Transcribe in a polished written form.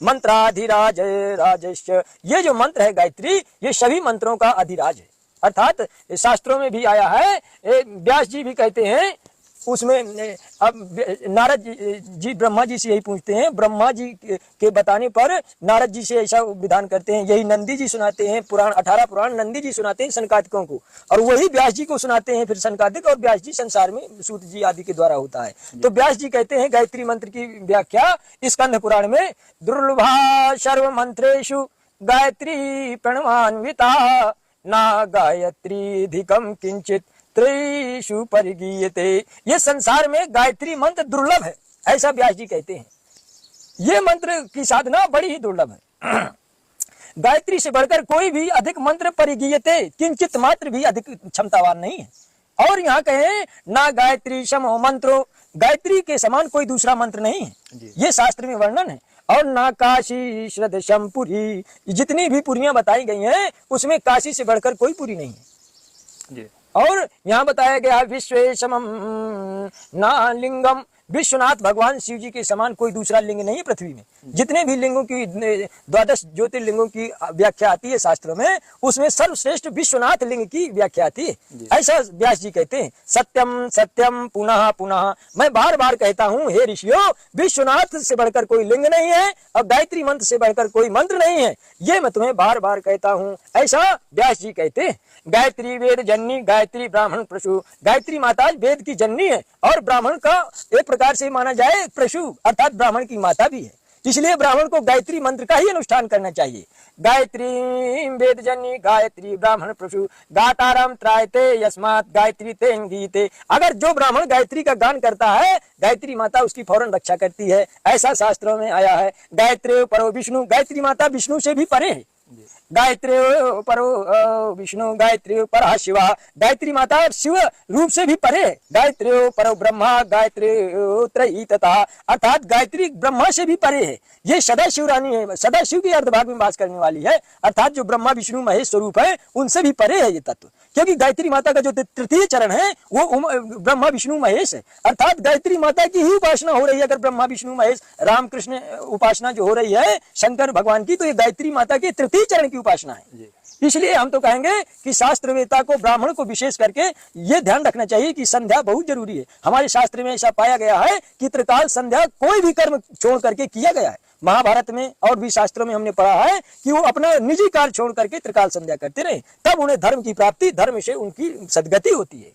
मंत्राधिराज राजश्च, ये जो मंत्र है गायत्री, ये सभी मंत्रों का अधिराज है। अर्थात शास्त्रों में भी आया है, व्यास जी भी कहते हैं उसमें। अब नारद जी ब्रह्मा जी से यही पूछते हैं, ब्रह्मा जी के बताने पर नारद जी से ऐसा विधान करते हैं, यही नंदी जी सुनाते हैं। पुराण 18 पुराण नंदी जी सुनाते हैं सनकादिकों को, और वही व्यास जी को सुनाते हैं फिर सनकादिक, और व्यास जी संसार में सूत जी आदि के द्वारा होता है। तो व्यास जी कहते हैं गायत्री मंत्र की व्याख्या स्कंद पुराण में, दुर्लभा सर्व मंत्रेषु गायत्री प्रणवान्विता, ना गायत्री धिकम किंचित त्रिषु परिगीयते। ये संसार में गायत्री मंत्र दुर्लभ है, ऐसा व्यास जी कहते हैं। ये मंत्र की साधना बड़ी ही दुर्लभ है। गायत्री से बढ़कर कोई भी अधिक मंत्र परिगीयते, किंचित मात्र भी अधिक क्षमतावान नहीं है। और यहाँ कहें ना गायत्री समो मंत्रो, गायत्री के समान कोई दूसरा मंत्र नहीं है, ये शास्त्र में वर्णन है। और ना काशी श्रद्ध शमपुरी, जितनी भी पुरियां बताई गई हैं उसमें काशी से बढ़कर कोई पुरी नहीं है जी। और यहाँ बताया गया विश्वेशमम ना लिंगम, विश्वनाथ भगवान शिव जी के समान कोई दूसरा लिंग नहीं है पृथ्वी में। जितने भी लिंगों की 12 ज्योतिर्लिंगों की व्याख्या आती है शास्त्रों में, उसमें सर्वश्रेष्ठ विश्वनाथ लिंग की व्याख्या आती है, ऐसा व्यास जी कहते हैं। सत्यम सत्यम पुनः पुनः, मैं बार बार कहता हूँ हे ऋषियों, विश्वनाथ से बढ़कर कोई लिंग नहीं है और गायत्री मंत्र से बढ़कर कोई मंत्र नहीं है, ये मैं तुम्हें बार बार कहता हूँ, ऐसा व्यास जी कहते हैं। गायत्री वेद जननी, गायत्री ब्राह्मण प्रसू, गायत्री माता वेद की जननी है और ब्राह्मण का एक प्रकार से माना जाए प्रसू, अर्थात ब्राह्मण की माता भी है। इसलिए ब्राह्मण को गायत्री मंत्र का ही अनुष्ठान करना चाहिए। गायत्री वेद जननी गायत्री ब्राह्मण प्रसू, गातारम त्रायते यस्मात् गायत्री तेन गीते। अगर जो ब्राह्मण गायत्री का गान करता है, गायत्री माता उसकी फौरन रक्षा करती है, ऐसा शास्त्रों में आया है। गायत्री परो विष्णु, गायत्री माता विष्णु से भी परे है। गायत्री परो विष्णु गायत्री पर शिवा, गायत्री माता शिव रूप से भी परे है। गायत्री परो ब्रह्मा गायत्री त्रयी तथा, अर्थात गायत्री ब्रह्मा से भी परे है। ये सदा शिव रानी है, सदा शिव की अर्धभाग में वास करने वाली है, अर्थात जो ब्रह्मा विष्णु महेश स्वरूप है उनसे भी परे है ये तत्व। क्योंकि गायत्री माता का जो तृतीय चरण है वो ब्रह्मा विष्णु महेश है, अर्थात गायत्री माता की ही उपासना हो रही है। अगर ब्रह्मा विष्णु महेश रामकृष्ण उपासना जो हो रही है शंकर भगवान की, तो ये गायत्री माता के तृतीय चरण की उपासना है। इसलिए हम तो कहेंगे कि शास्त्रवेता को, ब्राह्मण को विशेष करके ये ध्यान रखना चाहिए कि संध्या बहुत जरूरी है। हमारे शास्त्र में ऐसा पाया गया है कि त्रिकाल संध्या कोई भी कर्म छोड़ करके किया गया है। महाभारत में और भी शास्त्रों में हमने पढ़ा है कि वो अपना निजी कार्य छोड़ करके त्रिकाल संध्या करते रहे, तब उन्हें धर्म की प्राप्ति, धर्म से उनकी सद्गति होती है।